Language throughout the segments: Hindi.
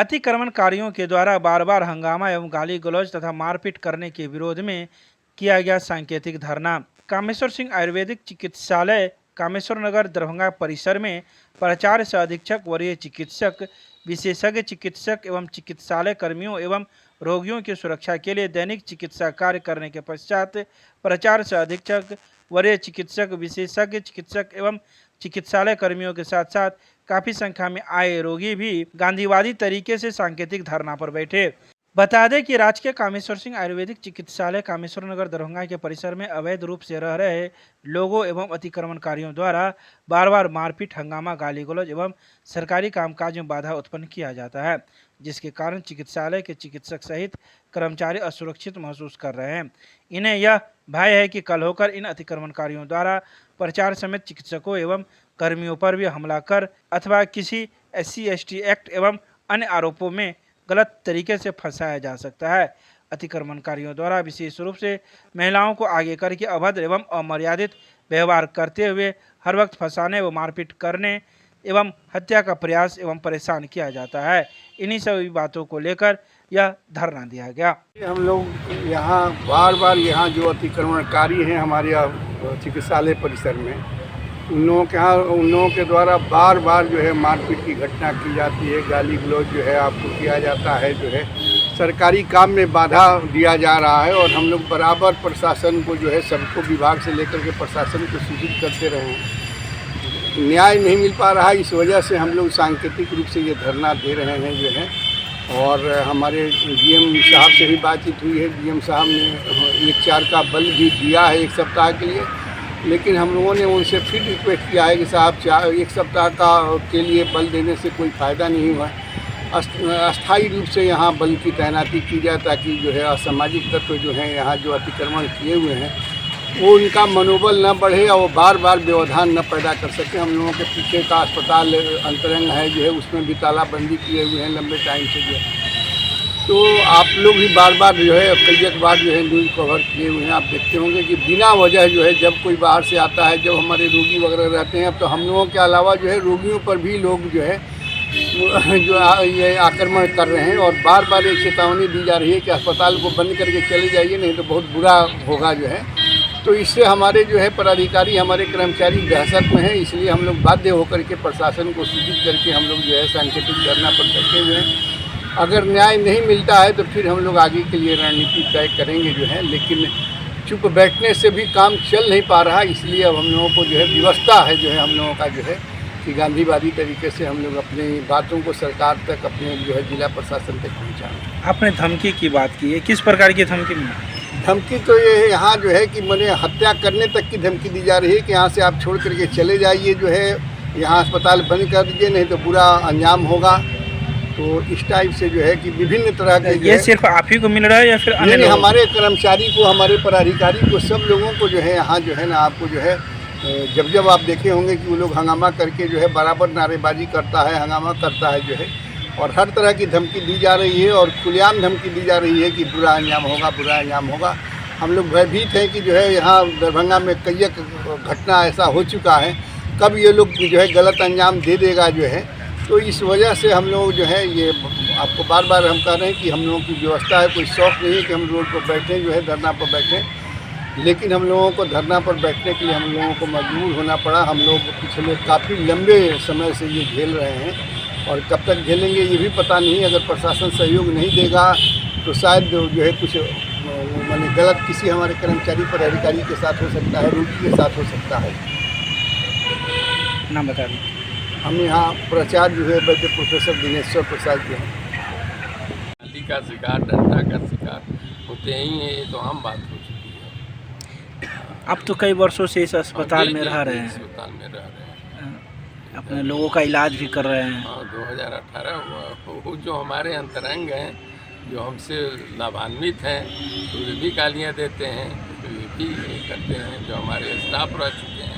अतिक्रमणकारियों के द्वारा बार बार हंगामा एवं गाली गलौज तथा मारपीट करने के विरोध में किया गया सांकेतिक धरना। कामेश्वर सिंह आयुर्वेदिक चिकित्सालय कामेश्वर नगर दरभंगा परिसर में प्राचार्य सह अधीक्षक, वरीय चिकित्सक, विशेषज्ञ चिकित्सक एवं चिकित्सालय कर्मियों एवं रोगियों की सुरक्षा के लिए दैनिक चिकित्सा कार्य करने के पश्चात प्राचार्य सह अधीक्षक, वरीय चिकित्सक, विशेषज्ञ चिकित्सक एवं चिकित्सालय कर्मियों के साथ साथ काफी संख्या में आए रोगी भी गांधीवादी तरीके से सांकेतिक धरना पर बैठे। बता दें कि राजकीय कामेश्वर सिंह आयुर्वेदिक चिकित्सालय कामेश्वर नगर दरभंगा के परिसर में अवैध रूप से रह रहे लोगों एवं अतिक्रमणकारियों द्वारा बार बार मारपीट, हंगामा, गाली गलौज एवं सरकारी कामकाज में बाधा उत्पन्न किया जाता है, जिसके कारण चिकित्सालय के चिकित्सक सहित कर्मचारी असुरक्षित महसूस कर रहे हैं। इन्हें यह भय है कि कल होकर इन अतिक्रमणकारियों द्वारा प्राचार्य समेत चिकित्सकों एवं कर्मियों पर भी हमला कर अथवा किसी SC/ST एक्ट एवं अन्य आरोपों में गलत तरीके से फंसाया जा सकता है। अतिक्रमणकारियों द्वारा विशेष रूप से महिलाओं को आगे करके अभद्र एवं अमर्यादित व्यवहार करते हुए हर वक्त फंसाने व मारपीट करने एवं हत्या का प्रयास एवं परेशान किया जाता है। इन्हीं सभी बातों को लेकर यह धरना दिया गया। हम लोग यहाँ बार बार यहाँ जो अतिक्रमणकारी हैं हमारे चिकित्सालय परिसर में, उन लोगों के द्वारा बार बार जो है मारपीट की घटना की जाती है, गाली गलौज जो है आपको किया जाता है, जो है सरकारी काम में बाधा दिया जा रहा है। और हम लोग बराबर प्रशासन को जो है सबको विभाग से लेकर के प्रशासन को सूचित करते रहे हैं, न्याय नहीं मिल पा रहा है। इस वजह से हम लोग सांकेतिक रूप से ये धरना दे रहे हैं जो है। और हमारे DM साहब से भी बातचीत हुई है। DM साहब ने 1/4 का बल भी दिया है 1 सप्ताह के लिए, लेकिन हम लोगों ने उनसे फिर रिक्वेस्ट किया है कि साहब 1 सप्ताह के लिए बल देने से कोई फ़ायदा नहीं हुआ, अस्थायी रूप से यहाँ बल की तैनाती की जाए, ताकि जो है असामाजिक तत्व जो हैं यहाँ जो अतिक्रमण किए हुए हैं वो उनका मनोबल न बढ़े और वो बार बार व्यवधान न पैदा कर सके। हम लोगों के पीछे का अस्पताल अंतरंग है जो है, उसमें भी तालाबंदी किए हुए हैं लंबे टाइम से जो है। तो आप लोग भी बार बार जो है कई बार जो है न्यूज़ कवर किए हुए हैं। आप देखते होंगे कि बिना वजह जो है जब कोई बाहर से आता है, जब हमारे रोगी वगैरह रहते हैं, अब तो हम लोगों के अलावा जो है रोगियों पर भी लोग जो है जो ये आक्रमण कर रहे हैं। और बार बार एक चेतावनी दी जा रही है कि अस्पताल को बंद करके चले जाइए, नहीं तो बहुत बुरा होगा जो है। तो इससे हमारे जो है पदाधिकारी, हमारे कर्मचारी दहशत में हैं। इसलिए हम लोग बाध्य होकर के प्रशासन को सूचित करके हम लोग जो है सांकेतिक धरना पर बैठे हुए हैं। अगर न्याय नहीं मिलता है तो फिर हम लोग आगे के लिए रणनीति तय करेंगे जो है। लेकिन चुप बैठने से भी काम चल नहीं पा रहा, इसलिए अब हम लोगों को जो है व्यवस्था है जो है हम लोगों का जो है कि गांधीवादी तरीके से हम लोग अपनी बातों को सरकार तक, अपने जो है जिला प्रशासन तक पहुँचाएँ। आपने धमकी की बात की है, किस प्रकार की धमकी मिली? धमकी तो ये है यहाँ जो है कि मैंने हत्या करने तक की धमकी दी जा रही है कि यहाँ से आप छोड़ करके चले जाइए, जो है यहाँ अस्पताल बंद कर दीजिए, नहीं तो बुरा अंजाम होगा। तो इस टाइप से जो है कि विभिन्न तरह के ये सिर्फ आप ही को मिल रहा है या फिर अन्य लोग? हमारे कर्मचारी को, हमारे पदाधिकारी को, सब लोगों को जो है यहाँ जो है ना आपको जो है जब आप देखे होंगे कि वो लोग हंगामा करके जो है बराबर नारेबाजी करता है, हंगामा करता है जो है। और हर तरह की धमकी दी जा रही है और खुलेआम धमकी दी जा रही है कि बुरा अंजाम होगा, बुरा अंजाम होगा। हम लोग भयभीत हैं कि जो है यहाँ दरभंगा में कई घटना ऐसा हो चुका है, कब ये लोग जो है गलत अंजाम दे देगा जो है। तो इस वजह से हम लोग जो है ये आपको बार बार हम कह रहे हैं कि हम लोगों की व्यवस्था है, कोई शौक़ नहीं है कि हम रोड पर बैठें, जो है धरना पर बैठें। लेकिन हम लोगों को धरना पर बैठने के लिए हम लोगों को मजबूर होना पड़ा। हम लोग पिछले काफ़ी लंबे समय से ये झेल रहे हैं और कब तक झेलेंगे ये भी पता नहीं। अगर प्रशासन सहयोग नहीं देगा तो शायद जो है कुछ माने गलत किसी हमारे कर्मचारी पदाधिकारी के साथ हो सकता है, रोगी के साथ हो सकता है। नाम बता दें। हम यहाँ प्राचार्य जो है वैद्य प्रोफेसर दिनेश्वर प्रसाद जी हैं। गाली का शिकार, डंडा का शिकार होते ही हैं, ये तो आम बात हो चुकी है। अब तो कई वर्षों से इस अस्पताल में रह रहे हैं, अस्पताल में रह रहे हैं, अपने लोगों का इलाज भी कर रहे हैं। 2018 हुआ। वो जो हमारे अंतरंग हैं, जो हमसे लाभान्वित हैं, तो वे भी गालियाँ देते हैं, तो वे भी करते हैं। जो हमारे स्टाफ रह चुके हैं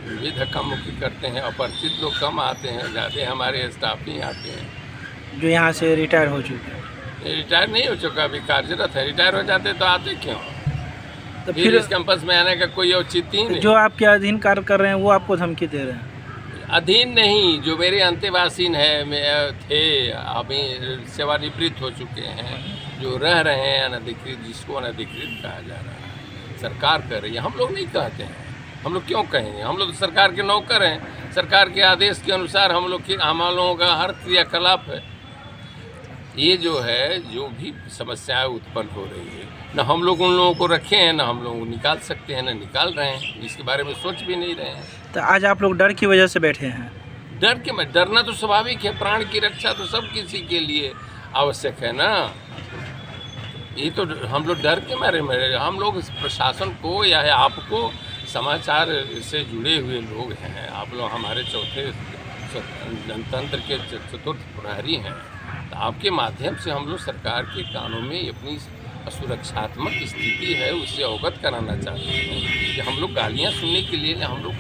वे भी धक्का मुक्की करते हैं। अपरिचित लोग कम आते हैं, ज़्यादा हमारे स्टाफ ही आते हैं। जो यहाँ से रिटायर हो चुके हैं? रिटायर नहीं हो चुका, अभी कार्यरत है। रिटायर हो जाते तो आते क्यों? तो फिर इस कैंपस में आने का कोई औचित्य ही नहीं। जो आपके अधीन कार्य कर रहे हैं वो आपको धमकी दे रहे हैं? अधीन नहीं, जो मेरे अंतेवासीन थे, अभी सेवानिवृत्त हो चुके हैं, जो रह रहे हैं अनधिकृत, जिसको अनधिकृत कहा जा रहा है, सरकार कर रही है। हम लोग नहीं कहते हैं, हम लोग क्यों कहेंगे? हम लोग तो सरकार के नौकर हैं, सरकार के आदेश के अनुसार हम लोगों का हर क्रियाकलाप है। ये जो है, जो भी समस्याएं उत्पन्न हो रही है, न हम लोग उन लोगों को रखे हैं, न हम लोग निकाल सकते हैं, न निकाल रहे हैं, इसके बारे में सोच भी नहीं रहे हैं। तो आज आप लोग डर की वजह से बैठे हैं? डरना तो स्वाभाविक है, प्राण की रक्षा तो सब किसी के लिए आवश्यक है ना। ये तो हम लोग डर के मारे हम लोग प्रशासन को या आपको, समाचार से जुड़े हुए लोग हैं, आप लोग हमारे चौथे जनतंत्र के चतुर्थ प्रहरी हैं, तो आपके माध्यम से हम लोग सरकार के कानों में अपनी सुरक्षात्मक स्थिति है उससे अवगत कराना चाहते हैं कि हम लोग गालियाँ सुनने के लिए, हम लोग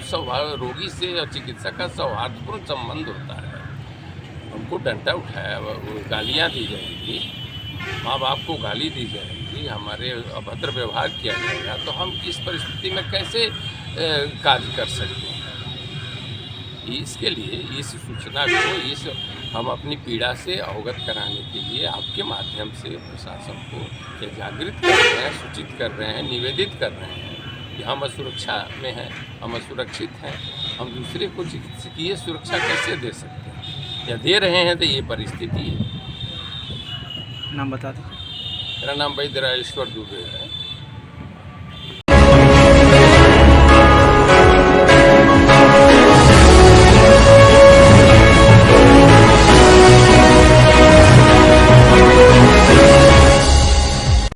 रोगी से और चिकित्सक का सौहार्दपूर्ण संबंध होता है। हमको डंडा उठाया, गालियाँ दी जाएगी, माँ बाप को गाली दी जाएगी, हमारे अभद्र व्यवहार किया जाएगा, तो हम इस परिस्थिति में कैसे कार्य कर सकते हैं? इसके लिए इस सूचना को हम अपनी पीड़ा से अवगत कराने के लिए आपके माध्यम से प्रशासन को जागृत कर रहे हैं, सूचित कर रहे हैं, निवेदित कर रहे हैं कि हम असुरक्षा में हैं, हम असुरक्षित हैं, हम दूसरे को चिकित्सकीय सुरक्षा कैसे दे सकते हैं, या दे रहे हैं, तो ये परिस्थिति है। नाम बता दीजिए। मेरा नाम वैद्य राजेश्वर दुबे है।